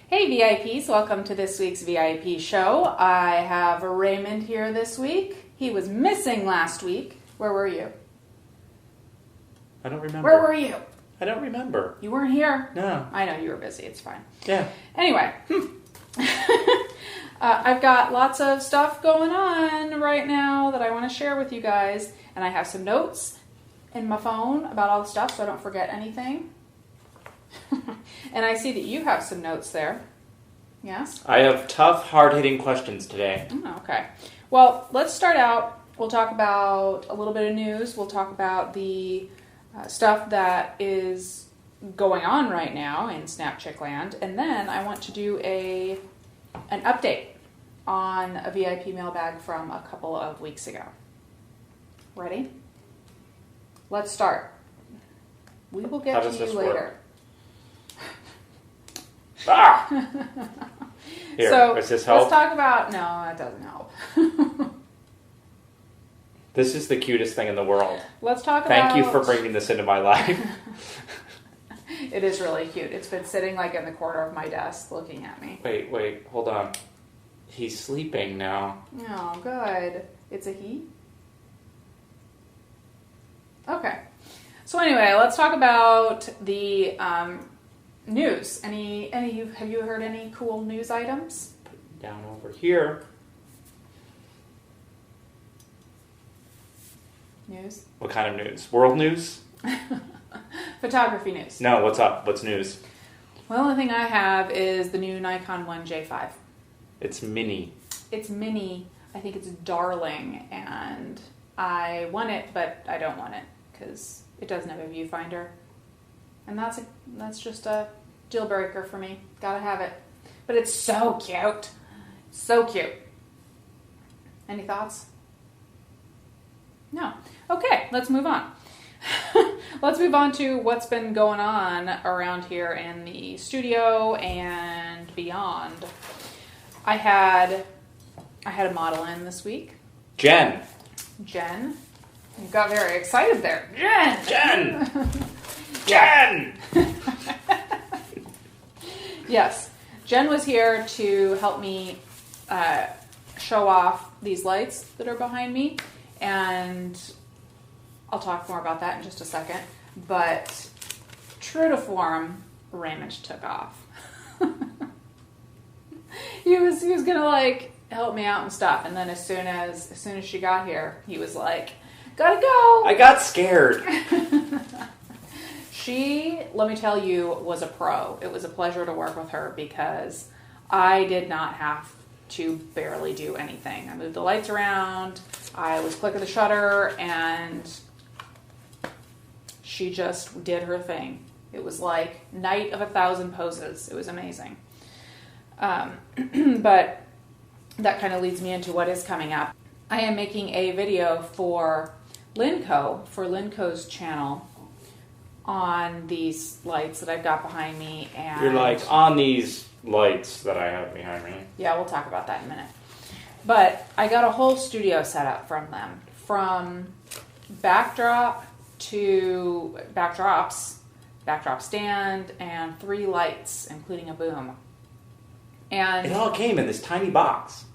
Hey VIPs, welcome to this week's VIP show. I have Raymond here this week. He was missing last week. Where were you? I don't remember. Where were you? I don't remember. You weren't here? No. I know you were busy, it's fine. Yeah. Anyway, I've got lots of stuff going on right now that I want to share with you guys. And I have some notes in my phone about all the stuff so I don't forget anything. And I see that you have some notes there. Yes? I have tough, hard-hitting questions today. Oh, okay. Well, let's start out. We'll talk about a little bit of news. We'll talk about the stuff that is going on right now in SnapChick land. And then I want to do an update on a VIP mailbag from a couple of weeks ago. Ready? Let's start. We will get to you later. Ah! Here, So does this help? let's talk about... No, it doesn't help. This is the cutest thing in the world. Let's talk Thank about... you for bringing this into my life. It is really cute. It's been sitting like in the corner of my desk looking at me. Wait, hold on. He's sleeping now. Oh, good. It's a he? Okay. So anyway, let's talk about the news. Have you heard any cool news items? Down over here. News? What kind of news? World news? Photography news. No, what's up? What's news? Well, the only thing I have is the new Nikon 1J5. It's mini. It's mini. I think it's darling, and I want it, but I don't want it because it doesn't have a viewfinder, and that's just a deal breaker for me. Gotta have it, but it's so cute, so cute. Any thoughts? No. Okay, let's move on. Let's move on to what's been going on around here in the studio and beyond. I had a model in this week. Jen. You got very excited there. Jen! Yes. Jen was here to help me show off these lights that are behind me. And I'll talk more about that in just a second. But true to form, Raymond took off. He was gonna help me out and stuff, and then as soon as she got here, he was like, "Gotta go." I got scared. She, let me tell you, was a pro. It was a pleasure to work with her because I did not have to barely do anything. I moved the lights around, I was clicking the shutter, and she just did her thing. It was like night of 1,000 poses. It was amazing. But that kind of leads me into what is coming up. I am making a video for Linco's channel on these lights that I've got behind me. And You're like, on these lights that I have behind me. yeah, we'll talk about that in a minute. But I got a whole studio set up from them. From backdrop to backdrop stand, and 3 lights, including a boom. And it all came in this tiny box.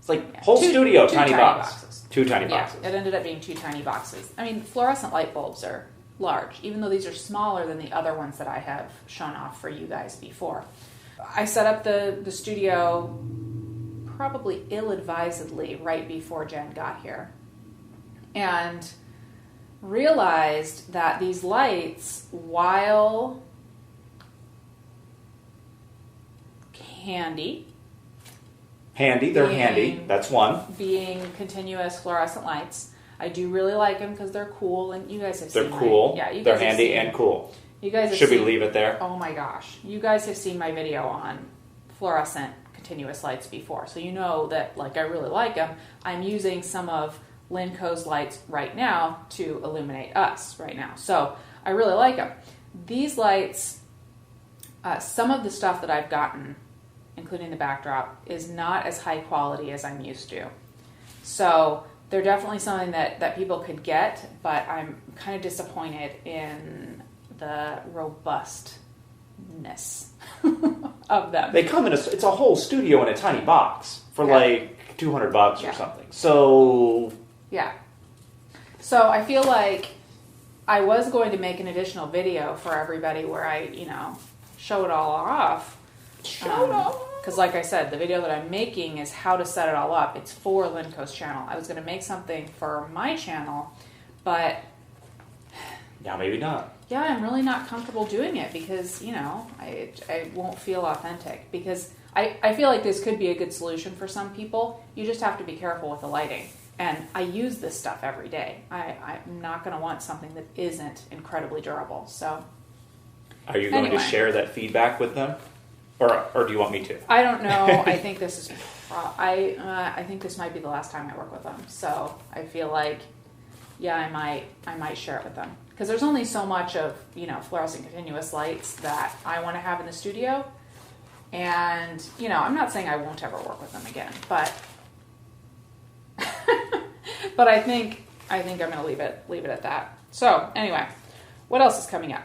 It's like yeah, whole two studio, tiny box. boxes. 2 tiny boxes. Yeah, it ended up being 2 tiny boxes. I mean, fluorescent light bulbs are large, even though these are smaller than the other ones that I have shown off for you guys before. I set up the studio probably ill-advisedly right before Jen got here, and realized that these lights, while handy, they're handy. That's one. being continuous fluorescent lights, I do really like them because they're cool, and you guys have They're seen cool. Yeah, you guys they're have handy seen, and cool. You guys have Should we seen, leave it there? Oh my gosh, you guys have seen my video on fluorescent continuous lights before, so you know that I really like them. I'm using some of Linco's lights right now to illuminate us right now, so I really like them. These lights, some of the stuff that I've gotten, including the backdrop, is not as high quality as I'm used to. So they're definitely something that people could get, but I'm kind of disappointed in the robustness of them. They come in it's a whole studio in a tiny box for like $200 or something. So yeah. So I feel like I was going to make an additional video for everybody where I, show it all off. Show it off. Because like I said, the video that I'm making is how to set it all up. It's for Linco's channel. I was going to make something for my channel, but now maybe not. yeah, I'm really not comfortable doing it because, I won't feel authentic. Because I feel like this could be a good solution for some people. You just have to be careful with the lighting. And I use this stuff every day. I'm not going to want something that isn't incredibly durable. So, are you going to share that feedback with them? Or do you want me to? I don't know. I think this is... I think this might be the last time I work with them. So I feel like, yeah, I might share it with them. Because there's only so much of, fluorescent continuous lights that I want to have in the studio. And, I'm not saying I won't ever work with them again, but but I think I'm going to leave it at that. So, anyway, what else is coming up?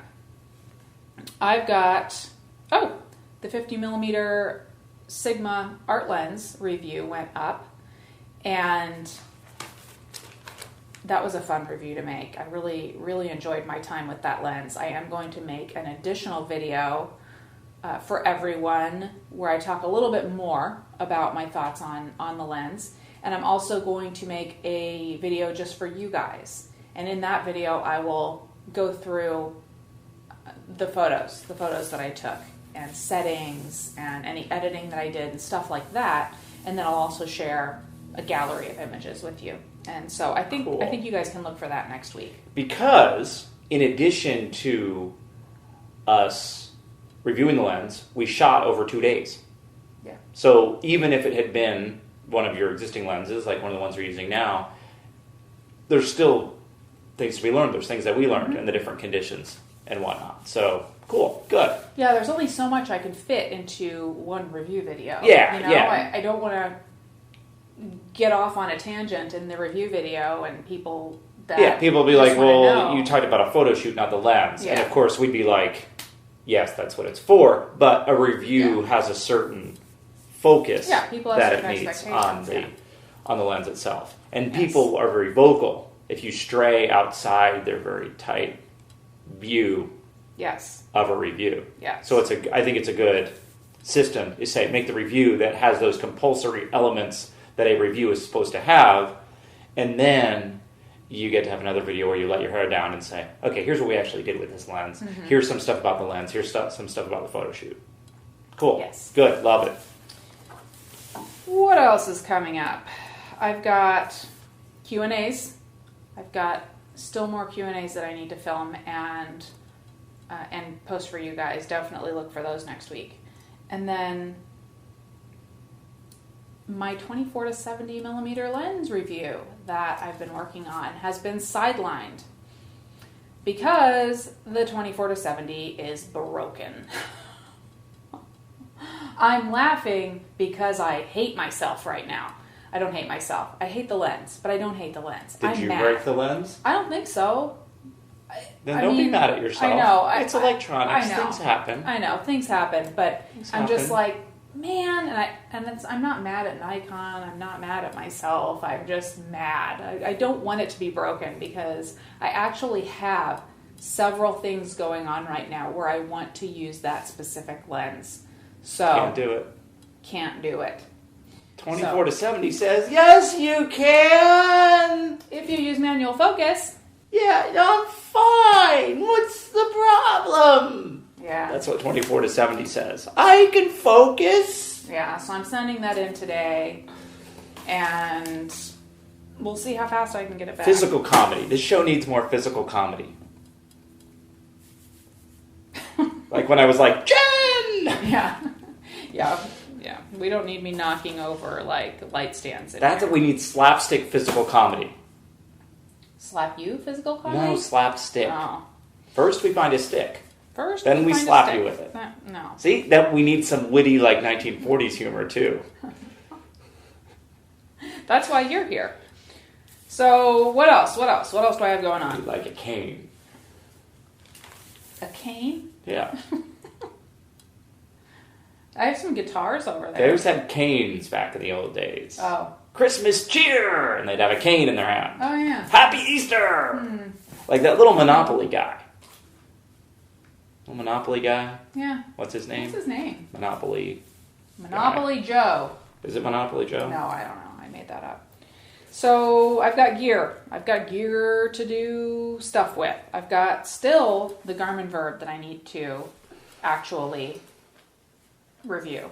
I've got the 50mm Sigma art lens review went up, and that was a fun review to make. I really, really enjoyed my time with that lens. I am going to make an additional video for everyone where I talk a little bit more about my thoughts on the lens. And I'm also going to make a video just for you guys. And in that video, I will go through the photos that I took and settings and any editing that I did and stuff like that. And then I'll also share a gallery of images with you. And so I think you guys can look for that next week. Because in addition to us reviewing the lens, we shot over 2 days. Yeah. So even if it had been one of your existing lenses, like one of the ones we're using now, there's still things to be learned. There's things that we learned in the different conditions and whatnot. So cool, good. Yeah, there's only so much I can fit into one review video. Yeah, I don't want to get off on a tangent in the review video and people will be like, well, you talked about a photo shoot, not the lens. Yeah. And of course we'd be like, yes, that's what it's for, but a review has a certain focus that it needs on the lens itself. And people are very vocal. If you stray outside their very tight view of a review. Yes. So I think it's a good system to say, make the review that has those compulsory elements that a review is supposed to have, and then you get to have another video where you let your hair down and say, okay, here's what we actually did with this lens. Mm-hmm. Here's some stuff about the lens. Here's some stuff about the photo shoot. Cool. Yes. Good. Love it. What else is coming up? I've got Q&As. I've got still more Q&As that I need to film and post for you guys. Definitely look for those next week. And then my 24 to 70 millimeter lens review that I've been working on has been sidelined because the 24 to 70 is broken. I'm laughing because I hate myself right now. I don't hate myself. I hate the lens, but I don't hate the lens. Did you break the lens? I don't think so. Then don't be mad at yourself. I know. It's electronics. I know. Things happen. I know. Things happen, but I'm just like, man, I'm not mad at Nikon. I'm not mad at myself. I'm just mad. I don't want it to be broken because I actually have several things going on right now where I want to use that specific lens. So Can't do it. 24 to 70 says, yes, you can. If you use manual focus. Yeah, I'm fine. What's the problem? Yeah. That's what 24 to 70 says. I can focus. Yeah, so I'm sending that in today. And we'll see how fast I can get it back. Physical comedy. This show needs more physical comedy. Like when I was like, Jen! Yeah. We don't need me knocking over, like, light stands in That's here. what we need, slapstick physical comedy. Slap you physical comedy? No, slapstick. Oh. First we find a stick. First then we slap you with it. No. See? That we need some witty, like, 1940s humor, too. That's why you're here. So, what else? What else do I have going on? Like a cane. A cane? Yeah. I have some guitars over there. They always had canes back in the old days. Oh. Christmas cheer! And they'd have a cane in their hand. Oh, yeah. Happy Easter! Like that little Monopoly guy. Little Monopoly guy? Yeah. What's his name? What's his name? Monopoly guy. Joe. Is it Monopoly Joe? No, I don't know. I made that up. So I've got gear. I've got gear to do stuff with. I've got still the Garmin Verb that I need to actually review.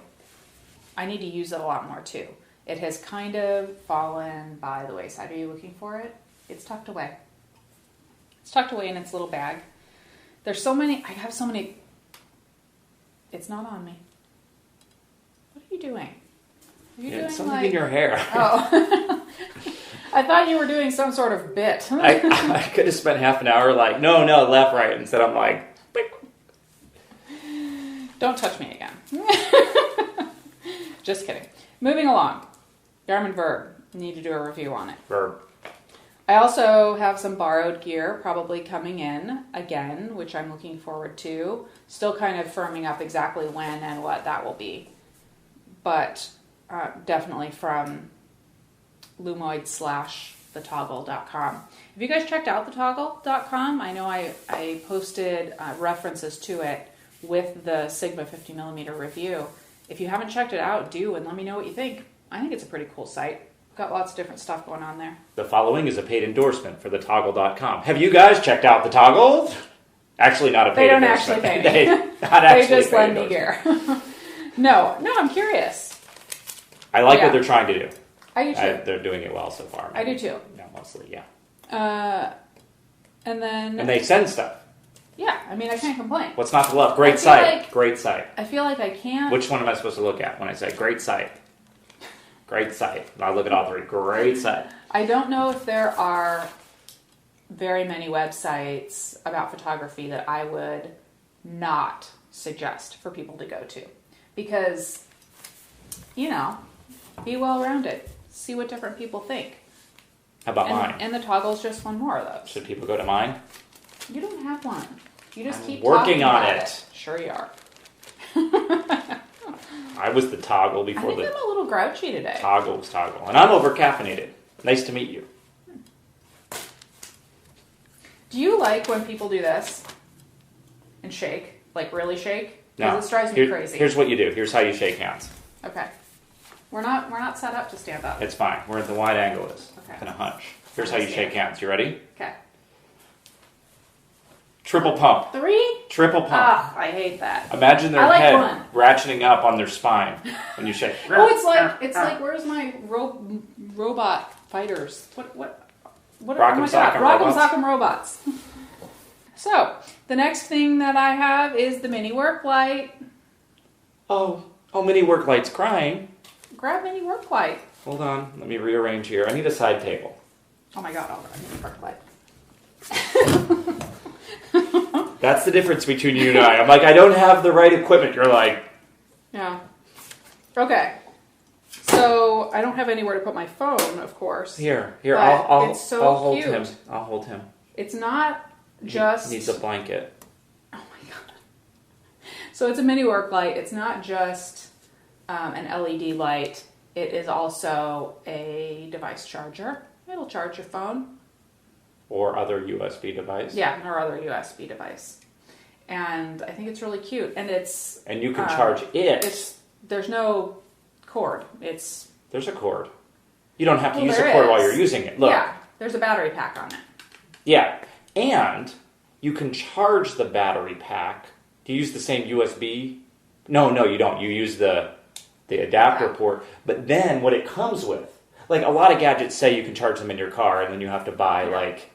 I need to use it a lot more too. It has kind of fallen by the wayside. Are you looking for it? It's tucked away. It's tucked away in its little bag. There's so many. I have so many. It's not on me. What are you doing? Are you doing something in your hair. Oh. I thought you were doing some sort of bit. I could have spent half an hour like, no, left, right. Instead I'm like, Bick. Don't touch me again. Just kidding. Moving along. Garmin Verb. Need to do a review on it. Verb. I also have some borrowed gear probably coming in again, which I'm looking forward to. Still kind of firming up exactly when and what that will be. But definitely from lumoid/thetoggle.com. Have you guys checked out thetoggle.com? I know I posted references to it with the Sigma 50mm review. If you haven't checked it out, do, and let me know what you think. I think it's a pretty cool site. Got lots of different stuff going on there. The following is a paid endorsement for thetoggle.com. Have you guys checked out the Toggle? Actually, not a paid endorsement. They don't actually pay me. They just lend me gear. No, I'm curious. I like what they're trying to do. I do too. They're doing it well so far. I do too. Yeah, mostly, yeah. And they send stuff. Yeah, I mean, I can't complain. What's not to love? Great site. Great site. I feel like I can't. Which one am I supposed to look at when I say great site? Great site. I look at all three. Great site. I don't know if there are very many websites about photography that I would not suggest for people to go to. Because, be well-rounded. See what different people think. How about mine? And the Toggle's just one more of those. Should people go to mine? You don't have one. You just keep working on about it. Sure you are. I was the Toggle before I think I'm a little grouchy today. Toggle was Toggle. And I'm over-caffeinated. Nice to meet you. Do you like when people do this and shake? Like really shake? No. Because it drives me crazy. Here's what you do. Here's how you shake hands. Okay. We're not set up to stand up. It's fine. We're at the wide angle is. Okay. Gonna hunch. Here's how you shake hands. You ready? Okay. Triple pump. 3? Triple pump. I hate that. Imagine their head ratcheting up on their spine when you shake. It's like where's my robot fighters? What? Rock'em Sock'em Robots. So the next thing that I have is the mini work light. Oh, mini work light's crying. Grab mini work light. Hold on, let me rearrange here. I need a side table. Oh my god, I'll grab mini work light. That's the difference between you and I. I'm like, I don't have the right equipment. You're like... Yeah. Okay. So, I don't have anywhere to put my phone, of course. Here. I'll it's so hold cute. him. I'll hold him. It's not just... He needs a blanket. Oh my god. So, it's a mini work light. It's not just an LED light. It is also a device charger. It'll charge your phone. Or other USB device. Yeah, or other USB device. And I think it's really cute. And it's... And you can charge it. There's no cord. There's a cord. You don't have to use a cord while you're using it. Look. Yeah, there's a battery pack on it. Yeah. And you can charge the battery pack. Do you use the same USB? No, you don't. You use the adapter port. But then what it comes with, like a lot of gadgets say you can charge them in your car and then you have to buy like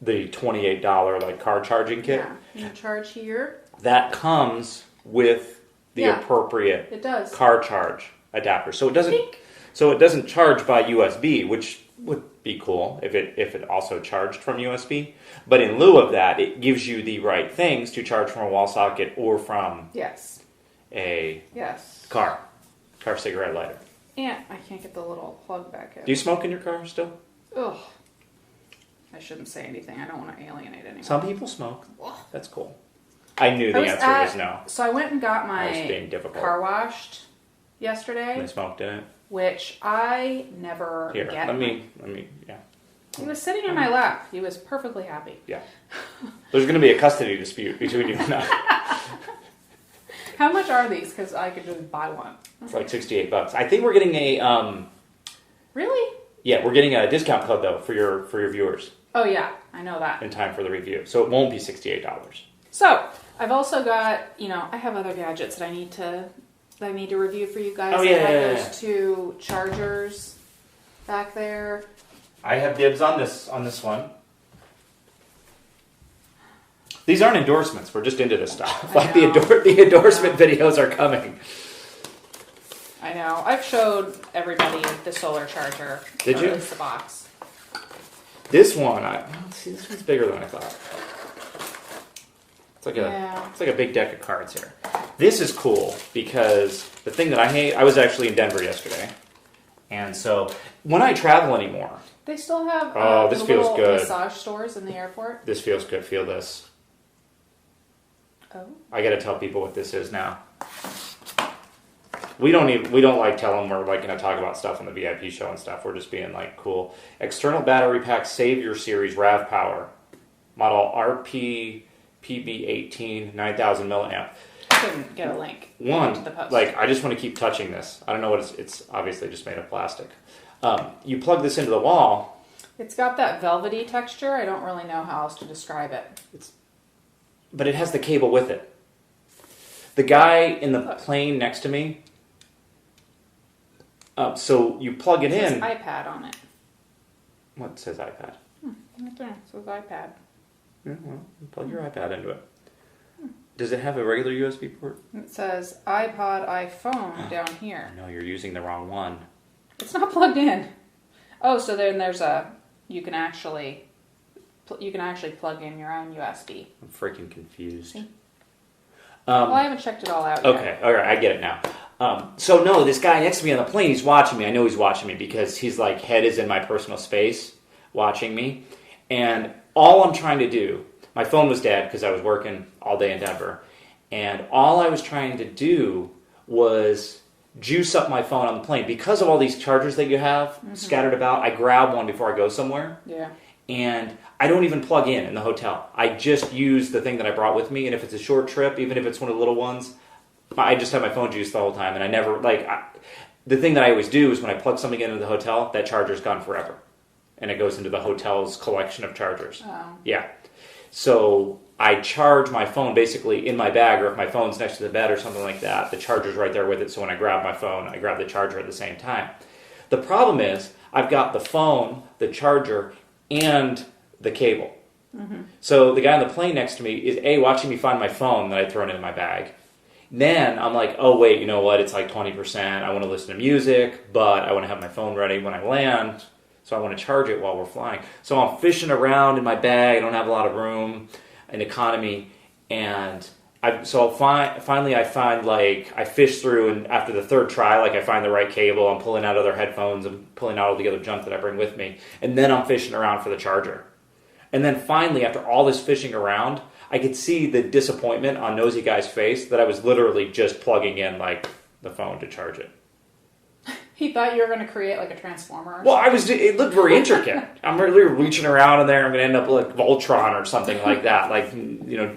the $28 like car charging kit. Yeah, you charge here. That comes with the appropriate car charge adapter. So it doesn't charge by USB, which would be cool if it also charged from USB. But in lieu of that, it gives you the right things to charge from a wall socket or from a car cigarette lighter. And I can't get the little plug back in. Do you smoke in your car still? Ugh. I shouldn't say anything. I don't want to alienate anyone. Some people smoke. That's cool. I knew the answer was no. So I went and got my car washed yesterday. They smoked in it? Which I never get. Let me, yeah. He was sitting in my lap. He was perfectly happy. Yeah. There's going to be a custody dispute between you and I. How much are these? Because I could just buy one. It's like $68. I think we're getting a... Really? Yeah, we're getting a discount code, though, for your viewers. Oh, yeah. I know that. In time for the review. So it won't be $68. So, I've also got, I have other gadgets that I need to review for you guys. Oh, yeah, I have those two chargers back there. I have dibs on this one. These aren't endorsements. We're just into this stuff. Like the endorsement videos are coming. I know. I've showed everybody the solar charger. Did you? At least the box. This one, this one's bigger than I thought. It's like a big deck of cards here. This is cool because the thing that I hate, I was actually in Denver yesterday. And so when I travel anymore. They still have this feels good. Massage stores in the airport. This feels good. Feel this. Oh. I got to tell people what this is now. We don't like tell them we're like going to talk about stuff on the VIP show and stuff. We're just being like cool. External battery pack Savior Series RAV Power. Model RP-PB18 9000 milliamp. I couldn't get a link. I just want to keep touching this. I don't know what it's obviously just made of plastic. You plug this into the wall. It's got that velvety texture. I don't really know how else to describe it. But it has the cable with it. The guy in the plane next to me, so you plug it in. It says iPad on it. What says iPad? Right there. It says iPad. Yeah, well, you plug your iPad into it. Does it have a regular USB port? It says iPod, iPhone down here. No, you're using the wrong one. It's not plugged in. Oh, so then there's you can actually plug in your own USB. I'm freaking confused. See? Well, I haven't checked it all out yet. Okay, all right, I get it now. So no, this guy next to me on the plane, he's watching me. I know he's watching me because he's like head is in my personal space watching me. And all I'm trying to do, my phone was dead because I was working all day in Denver. And all I was trying to do was juice up my phone on the plane. Because of all these chargers that you have scattered about, I grab one before I go somewhere. Yeah. And I don't even plug in the hotel. I just use the thing that I brought with me. And if it's a short trip, even if it's one of the little ones, I just have my phone juiced the whole time. And I never, the thing that I always do is when I plug something into the hotel, that charger's gone forever. And it goes into the hotel's collection of chargers. Oh. Yeah. So I charge my phone basically in my bag, or if my phone's next to the bed or something like that, the charger's right there with it. So when I grab my phone, I grab the charger at the same time. The problem is I've got the phone, the charger, and the cable. Mm-hmm. So the guy on the plane next to me is watching me find my phone that I'd thrown in my bag. Then I'm like, oh wait, you know what? It's like 20%. I want to listen to music, but I want to have my phone ready when I land. So I want to charge it while we're flying. So I'm fishing around in my bag. I don't have a lot of room in economy. And finally I find, I fish through, and after the third try, I find the right cable. I'm pulling out other headphones and pulling out all the other junk that I bring with me. And then I'm fishing around for the charger. And then finally, after all this fishing around, I could see the disappointment on Nosy Guy's face that I was literally just plugging in, the phone to charge it. He thought you were going to create, a transformer. Well, it looked very intricate. I'm really reaching around in there. I'm going to end up like Voltron or something like that.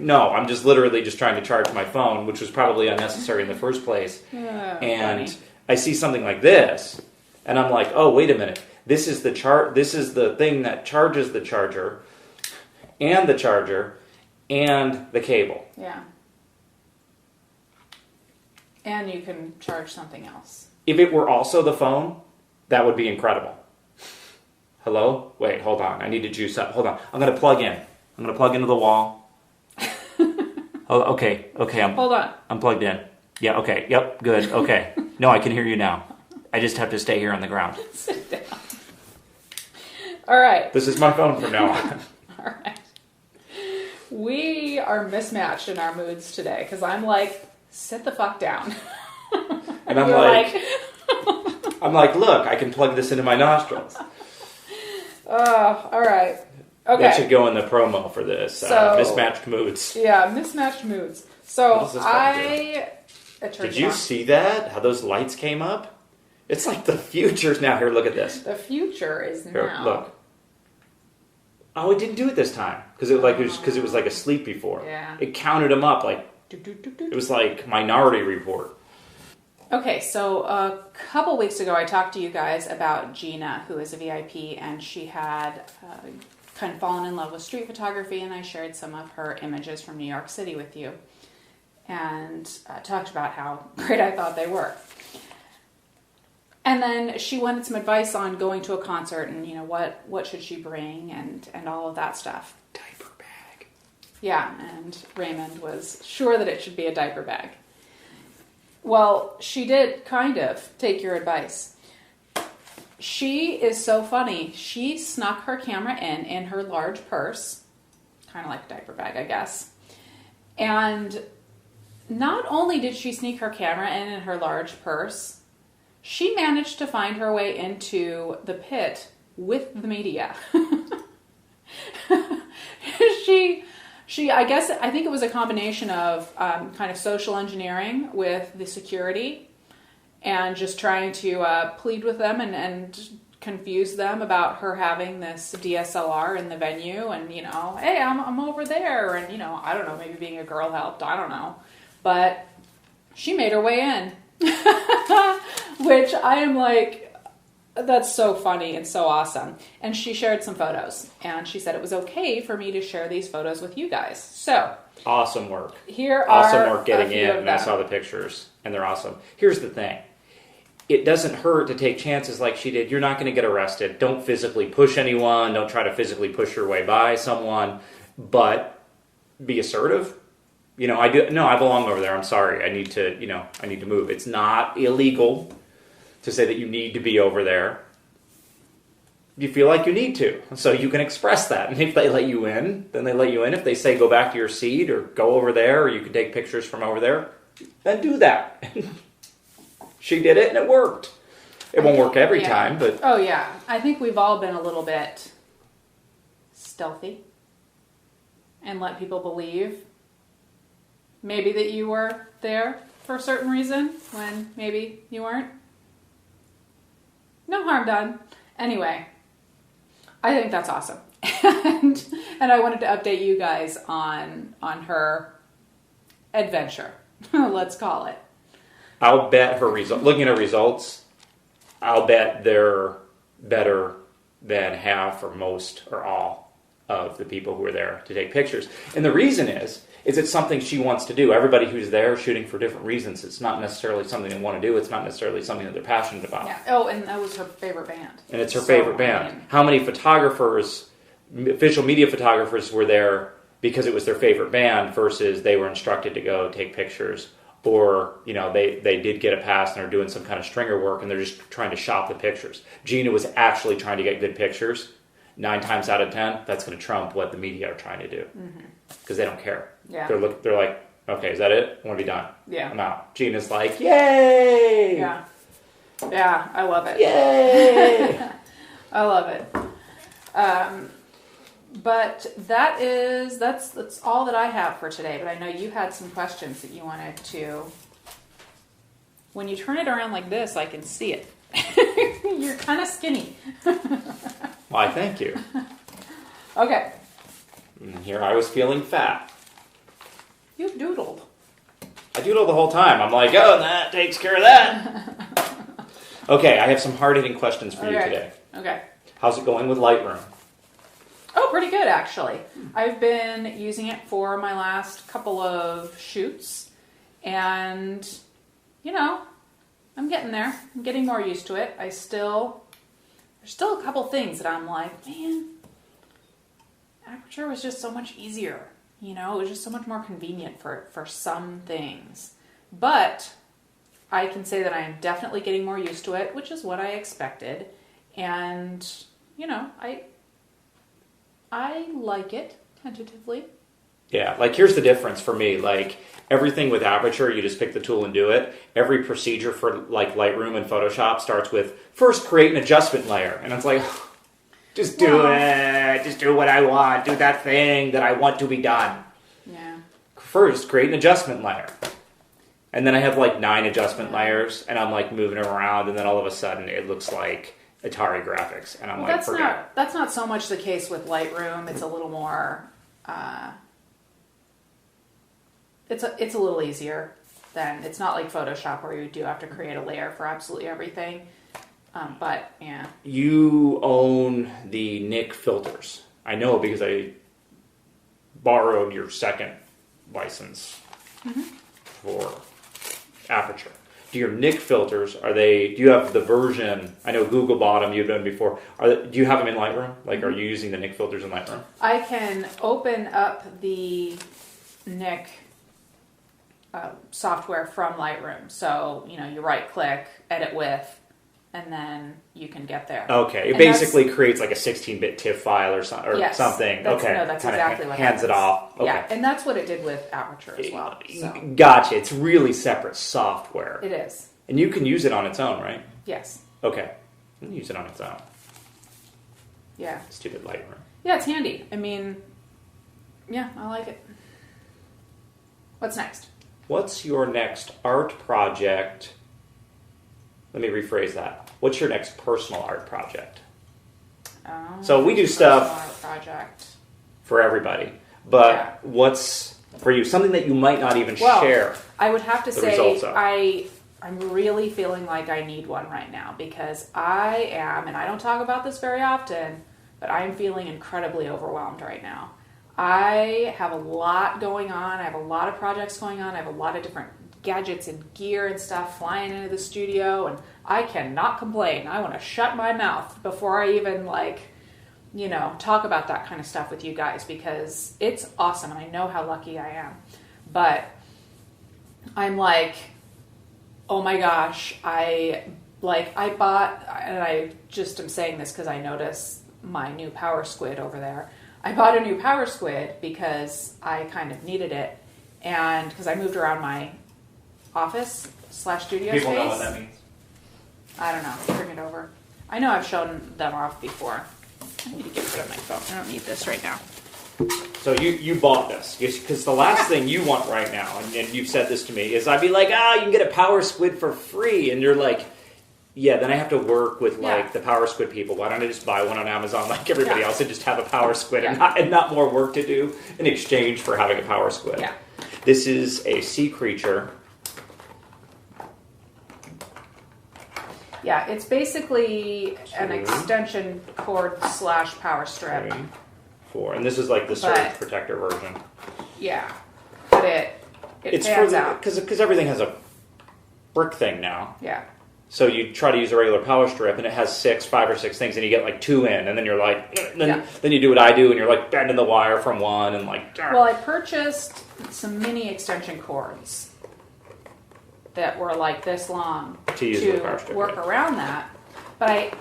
No, I'm just literally just trying to charge my phone, which was probably unnecessary in the first place. And funny. I see something like this, and I'm like, oh, wait a minute. This is the thing that charges the charger, and the cable. Yeah. And you can charge something else. If it were also the phone, that would be incredible. Hello? Wait, hold on. I need to juice up. Hold on. I'm going to plug in. I'm going to plug into the wall. Okay. Hold on. I'm plugged in. Yeah, okay. Yep, good. Okay. No, I can hear you now. I just have to stay here on the ground. Sit down. All right. This is my phone from now on. All right. We are mismatched in our moods today because I'm like, sit the fuck down. And I'm like, look, I can plug this into my nostrils. All right. Okay. That should go in the promo for this. Mismatched moods. Yeah, mismatched moods. So Did you see that? How those lights came up? It's like the future's now. Here, look at this. The future is Here, now. Look. Oh, it didn't do it this time because it was like asleep before. Yeah. It counted them up like it was like Minority Report. Okay, so a couple weeks ago, I talked to you guys about Gina, who is a VIP, and she had kind of fallen in love with street photography, and I shared some of her images from New York City with you, and talked about how great I thought they were. And then she wanted some advice on going to a concert and, what should she bring and all of that stuff. Diaper bag. Yeah, and Raymond was sure that it should be a diaper bag. Well, she did kind of take your advice. She is so funny. She snuck her camera in her large purse, kind of like a diaper bag, I guess. And not only did she sneak her camera in her large purse, she managed to find her way into the pit with the media. I think it was a combination of kind of social engineering with the security and just trying to plead with them and confuse them about her having this DSLR in the venue and, hey, I'm over there. And, I don't know, maybe being a girl helped. I don't know. But she made her way in. Which I am like, that's so funny and so awesome. And she shared some photos. And she said it was okay for me to share these photos with you guys. So. Awesome work. Awesome work getting in. And I saw the pictures. And they're awesome. Here's the thing. It doesn't hurt to take chances like she did. You're not going to get arrested. Don't physically push anyone. Don't try to physically push your way by someone. But be assertive. I belong over there. I'm sorry. I need to move. It's not illegal to say that you need to be over there. You feel like you need to. So you can express that. And if they let you in, then they let you in. If they say go back to your seat or go over there or you can take pictures from over there, then do that. She did it and it worked. It won't work every time, but... Oh, yeah. I think we've all been a little bit stealthy and let people believe maybe that you were there for a certain reason when maybe you weren't. No harm done. Anyway, I think that's awesome. and I wanted to update you guys on her adventure. Let's call it. I'll bet looking at her results, I'll bet they're better than half or most or all of the people who were there to take pictures. And the reason is it's something she wants to do. Everybody who's there is shooting for different reasons. It's not necessarily something they want to do. It's not necessarily something that they're passionate about. Yeah. Oh, and that was her favorite band. And it's her favorite band. How many photographers, official media photographers, were there because it was their favorite band versus they were instructed to go take pictures, or they did get a pass and are doing some kind of stringer work and they're just trying to shop the pictures. Gina was actually trying to get good pictures. 9 times out of 10, that's going to trump what the media are trying to do because they don't care. Yeah. They're like, okay, is that it? I want to be done. Yeah. I'm out. Gina's like, yay! Yeah. Yeah, I love it. Yay! I love it. But that's all that I have for today. But I know you had some questions that you wanted to. When you turn it around like this, I can see it. You're kind of skinny. Why, thank you. Okay. And here I was feeling fat. You doodled. I doodled the whole time. I'm like, oh, that takes care of that. Okay, I have some hard-hitting questions for you today. Okay. How's it going with Lightroom? Oh, pretty good, actually. I've been using it for my last couple of shoots, and, I'm getting there. I'm getting more used to it. There's still a couple things that I'm like, man, aperture was just so much easier. It was just so much more convenient for some things. But I can say that I am definitely getting more used to it, which is what I expected. And, I like it tentatively. Yeah, here's the difference for me. Everything with aperture, you just pick the tool and do it. Every procedure for Lightroom and Photoshop starts with first create an adjustment layer. And it's like, Just do it. Just do what I want. Do that thing that I want to be done. Yeah. First, create an adjustment layer. And then I have like 9 adjustment layers, and I'm like moving it around, and then all of a sudden it looks like Atari graphics, and I'm like, forget. That's not so much the case with Lightroom. It's a little more. It's a little easier than, it's not like Photoshop where you do have to create a layer for absolutely everything. But yeah. You own the Nik filters. I know because I borrowed your second license for Aperture. Do your Nik filters, do you have the version, I know Google bought them, you've done before, do you have them in Lightroom? Like, are you using the Nik filters in Lightroom? I can open up the Nik software from Lightroom. So, you right click, edit with, and then you can get there. Okay, it basically creates like a 16-bit TIFF file or something. Yes, okay, that's exactly what hands it off. Okay. Yeah, and that's what it did with Aperture as well. So. Gotcha. It's really separate software. It is, and you can use it on its own, right? Yes. Okay, you can use it on its own. Yeah. Stupid Lightroom. Yeah, it's handy. I mean, yeah, I like it. What's next? What's your next art project? Let me rephrase that. What's your next personal art project? So we do stuff project for everybody, but what's for you something that you might not even share? I would have to say I'm really feeling like I need one right now because I am, and I don't talk about this very often, but I am feeling incredibly overwhelmed right now. I have a lot going on. I have a lot of projects going on. I have a lot of different gadgets and gear and stuff flying into the studio, and I cannot complain. I want to shut my mouth before I even talk about that kind of stuff with you guys because it's awesome and I know how lucky I am. But I'm like, oh my gosh, I bought, and I just am saying this because I noticed my new Power Squid over there. I bought a new Power Squid because I kind of needed it, and because I moved around my office/studio space. People know what that means. I don't know. Bring it over. I know I've shown them off before. I need to get rid of my phone. I don't need this right now. So you bought this because the last thing you want right now, and you've said this to me, is I'd be like, you can get a Power Squid for free, and you're like, yeah, then I have to work with the Power Squid people. Why don't I just buy one on Amazon like everybody else and just have a Power Squid and not more work to do in exchange for having a Power Squid? Yeah. This is a sea creature. Yeah, it's basically an extension cord / power strip. 3, 4, and this is like the surge protector version. Yeah, but it fans out because everything has a brick thing now. Yeah. So you try to use a regular power strip, and it has 5 or 6 things, and you get like 2 in, and then you're like, then you do what I do, and you're like bending the wire from one, and like. Well, I purchased some mini extension cords that were like this long to work around that, but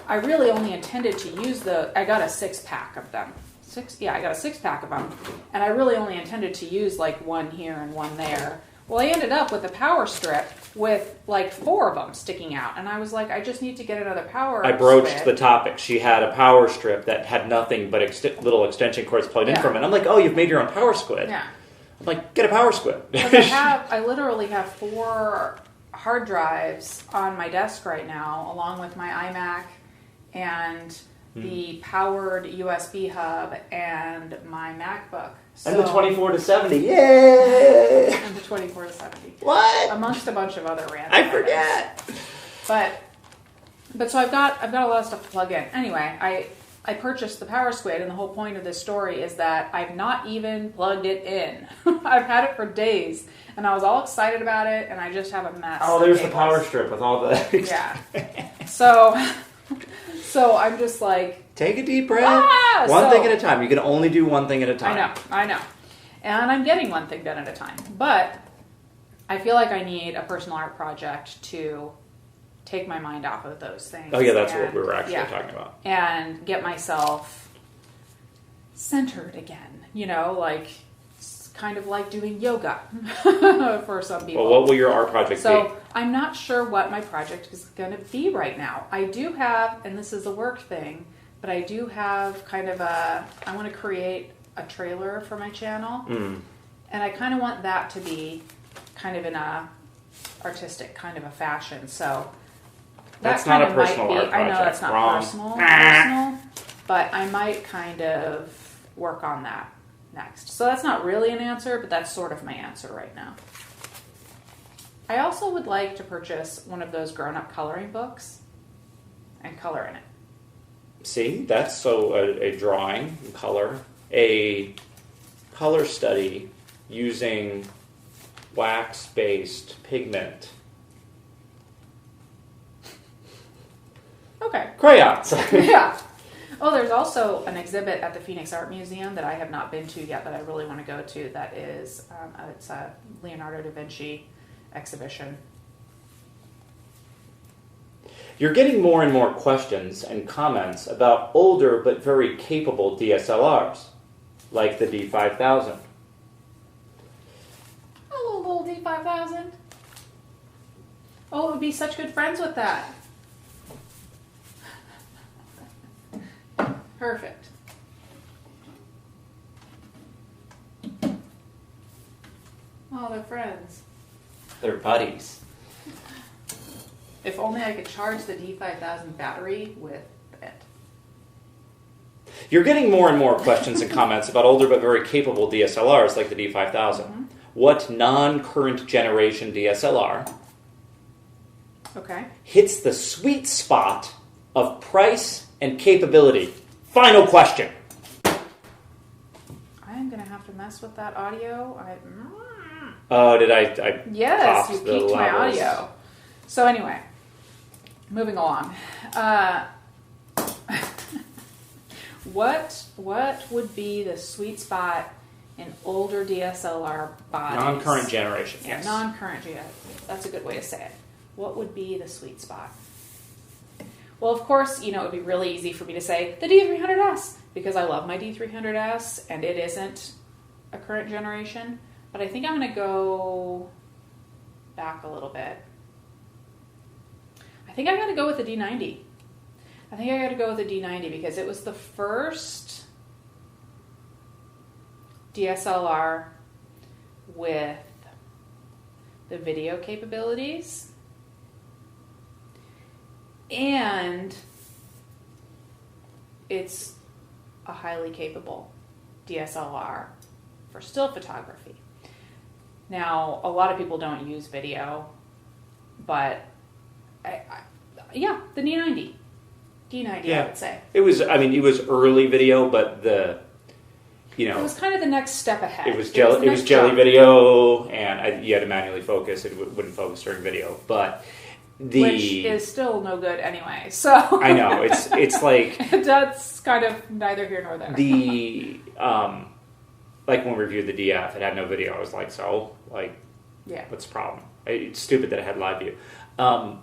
I really only intended to use I got a 6-pack of them. I got a 6-pack of them, and I really only intended to use like one here and one there. Well, I ended up with a power strip with like 4 of them sticking out, and I was like, I just need to get another power strip. I broached the topic. She had a power strip that had nothing but little extension cords plugged in from it. I'm like, oh, you've made your own Power Squid. Yeah. I'm like, get a Power Squid. I literally have 4 hard drives on my desk right now, along with my iMac and the powered USB hub and my MacBook. And the 24 to 70, yay! And the 24 to 70. What? Amongst a bunch of other random I forget. But so I've got a lot of stuff to plug in. Anyway, I purchased the Power Squid, and the whole point of this story is that I've not even plugged it in. I've had it for days, and I was all excited about it, and I just have a mess. Oh, there's the power strip with all the... Yeah. So I'm just like... Take a deep breath. One thing at a time. You can only do one thing at a time. I know. And I'm getting one thing done at a time. But I feel like I need a personal art project to take my mind off of those things. Oh, yeah, that's what we were actually talking about. And get myself centered again. Like, it's kind of like doing yoga for some people. Well, what will your art project be? So, I'm not sure what my project is going to be right now. I do have, and this is a work thing, but I do have kind of I want to create a trailer for my channel. And I kind of want that to be kind of in a artistic kind of a fashion. So that's not a personal art project. I know that's not personal, but I might kind of work on that next. So that's not really an answer, but that's sort of my answer right now. I also would like to purchase one of those grown-up coloring books and color in it. See, that's so a drawing, color, a color study using wax-based pigment. Okay. Crayons. Yeah. Oh, there's also an exhibit at the Phoenix Art Museum that I have not been to yet that I really want to go to. That is, it's a Leonardo da Vinci exhibition. You're getting more and more questions and comments about older but very capable DSLRs, like the D5000. Hello, little D5000. Oh, it would be such good friends with that. Perfect. Oh, they're friends. They're buddies. If only I could charge the D5000 battery with it. You're getting more and more questions and comments about older but very capable DSLRs like the D5000. Mm-hmm. What non-current generation DSLR hits the sweet spot of price and capability? Final question. I'm going to have to mess with that audio. Oh, did I yes, you peaked my audio. So anyway, moving along. What would be the sweet spot in older DSLR bodies? Non-current generation, yes. Non-current generation. That's a good way to say it. What would be the sweet spot? Well, of course, it would be really easy for me to say the D300S because I love my D300S and it isn't a current generation. But I think I'm going to go back a little bit. I think I got to go with the D90. I think I got to go with the D90 because it was the first DSLR with the video capabilities. And it's a highly capable DSLR for still photography. Now, a lot of people don't use video, but the D90. I would say. It was early video, but it was kind of the next step ahead. It was jelly video, and you had to manually focus. It wouldn't focus during video, but which is still no good anyway. So I know it's like that's kind of neither here nor there. The like when we reviewed the DF, it had no video. I was like, what's the problem? It's stupid that it had live view. The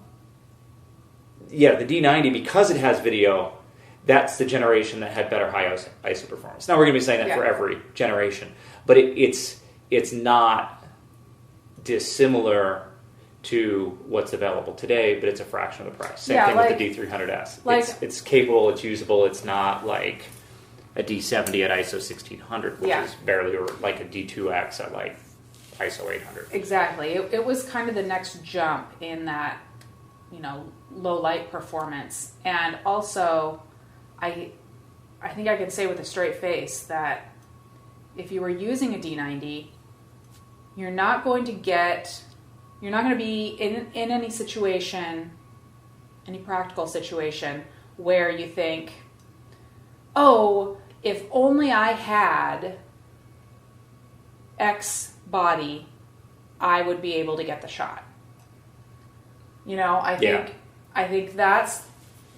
D90, because it has video, that's the generation that had better high ISO performance. Now we're going to be saying that for every generation, but it's not dissimilar to what's available today, but it's a fraction of the price. Same thing with the D300S. It's capable, it's usable, it's not like a D70 at ISO 1600, which is barely, or like a D2X at like ISO 800. Exactly. It was kind of the next jump in that, low light performance. And also, I think I can say with a straight face that if you were using a D90, you're not going to be in any situation, any practical situation, where you think, oh, if only I had X body, I would be able to get the shot. I think that's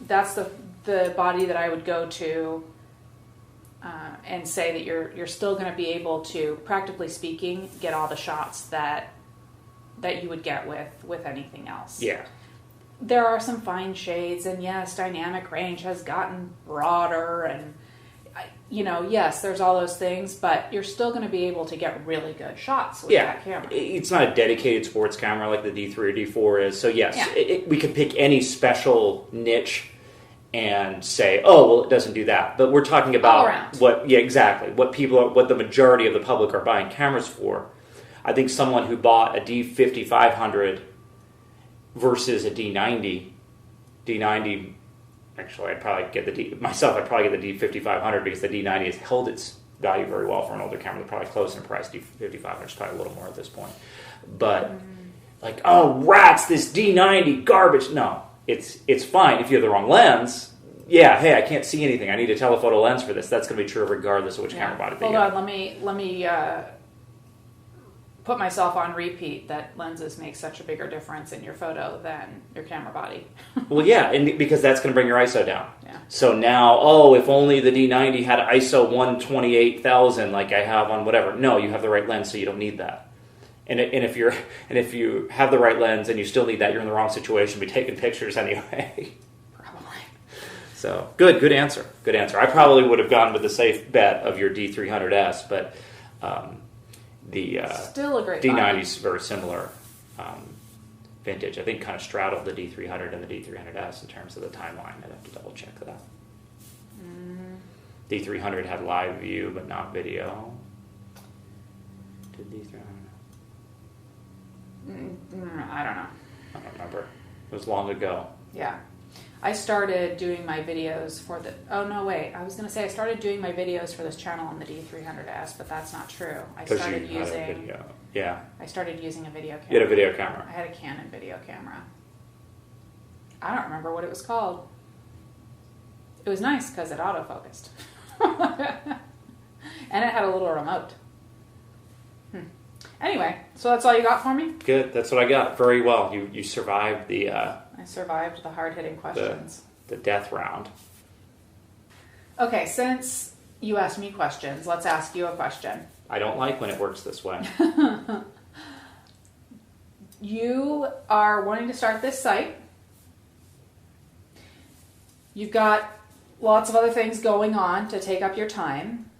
the body that I would go to and say that you're still going to be able to, practically speaking, get all the shots that you would get with anything else. Yeah. There are some fine shades, and yes, dynamic range has gotten broader, and yes, there's all those things, but you're still going to be able to get really good shots with that camera. It's not a dedicated sports camera like the D3 or D4 is, so yes, we could pick any special niche and say, oh, well, it doesn't do that. But we're talking about what the majority of the public are buying cameras for. I think someone who bought a D5500 versus a D90, actually, I'd probably get the D5500 because the D90 has held its value very well for an older camera. They're probably close in price. D5500 is probably a little more at this point. But like, oh, rats, this D90 garbage. No, it's fine if you have the wrong lens. Yeah, hey, I can't see anything. I need a telephoto lens for this. That's going to be true regardless of which camera body they got. Hold on, let me put myself on repeat that lenses make such a bigger difference in your photo than your camera body. Well, yeah, and because that's going to bring your ISO down. Yeah. So now, if only the D90 had ISO 128,000 like I have on whatever. No, you have the right lens, so you don't need that. And if you have the right lens and you still need that, you're in the wrong situation. Be taking pictures anyway. Probably. So good answer. Good answer. I probably would have gone with the safe bet of your D300S, but. The still a great D90 is very similar vintage. I think kind of straddled the D300 and the D300S in terms of the timeline. I'd have to double check that. D300 had live view but not video. Did D300? I don't know. I don't remember. It was long ago. Yeah. I started doing my videos for I started doing my videos for this channel on the D300S, but that's not true. I started using a video camera. You had a video camera. I had a Canon video camera. I don't remember what it was called. It was nice because it autofocused. And it had a little remote. Anyway, so that's all you got for me? Good. That's what I got. Very well. You survived the... I survived the hard-hitting questions. The death round. Okay, since you asked me questions, let's ask you a question. I don't like when it works this way. You are wanting to start this site. You've got lots of other things going on to take up your time.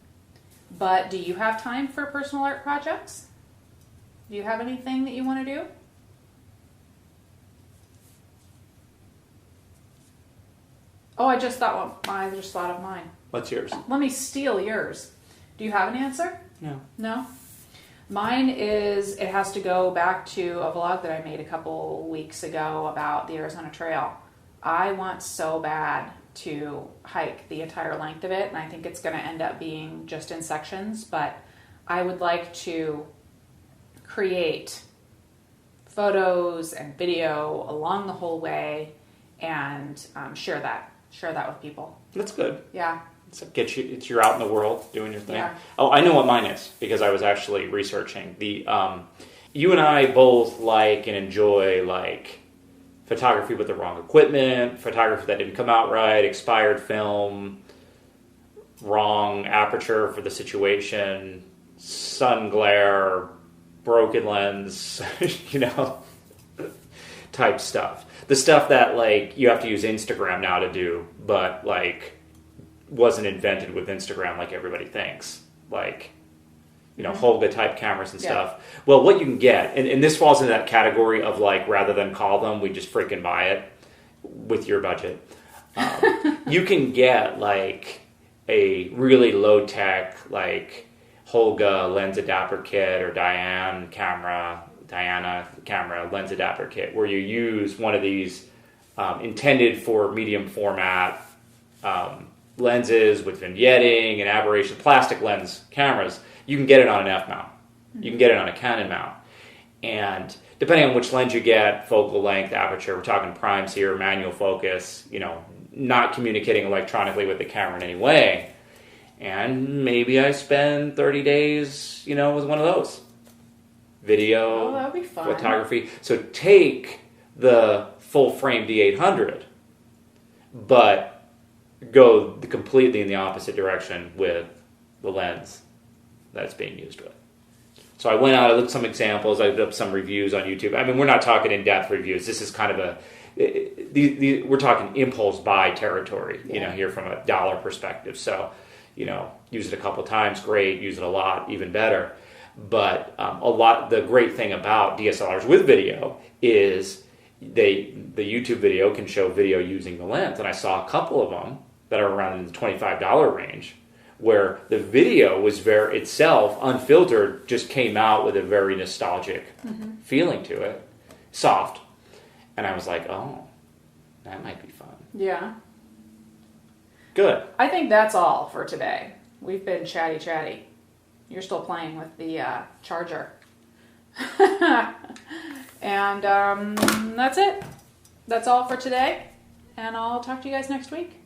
But do you have time for personal art projects? Do you have anything that you want to do? Oh, I just thought of mine. What's yours? Let me steal yours. Do you have an answer? No. No? Mine is, it has to go back to a vlog that I made a couple weeks ago about the Arizona Trail. I want so bad to hike the entire length of it, and I think it's going to end up being just in sections, but I would like to create photos and video along the whole way and share that with people. That's good. Yeah. You're out in the world doing your thing. Yeah. Oh, I know what mine is because I was actually researching. You and I both like and enjoy like photography with the wrong equipment, photography that didn't come out right, expired film, wrong aperture for the situation, sun glare, broken lens, type stuff. The stuff that like you have to use Instagram now to do, but like wasn't invented with Instagram like everybody thinks. Like, Holga type cameras and stuff. Well, what you can get, and this falls into that category of like, rather than call them, we just freaking buy it with your budget. You can get like a really low tech, like Holga lens adapter kit or Diana camera lens adapter kit, where you use one of these intended for medium format lenses with vignetting and aberration plastic lens cameras. You can get it on an F mount. You can get it on a Canon mount. And depending on which lens you get, focal length, aperture, we're talking primes here, manual focus, not communicating electronically with the camera in any way. And maybe I spend 30 days, with one of those. Video, that'd be fun. Photography. So take the full frame D800, but go completely in the opposite direction with the lens that it's being used with. So I went out, I looked at some examples, I looked up some reviews on YouTube. I mean, we're not talking in-depth reviews. This is kind of we're talking impulse buy territory, here from a dollar perspective. So, use it a couple times, great. Use it a lot, even better. But the great thing about DSLRs with video is the YouTube video can show video using the lens, and I saw a couple of them that are around in the $25 range, where the video was very itself unfiltered, just came out with a very nostalgic feeling to it, soft, and I was like, oh, that might be fun. Yeah. Good. I think that's all for today. We've been chatty. You're still playing with the charger. And that's it. That's all for today. And I'll talk to you guys next week.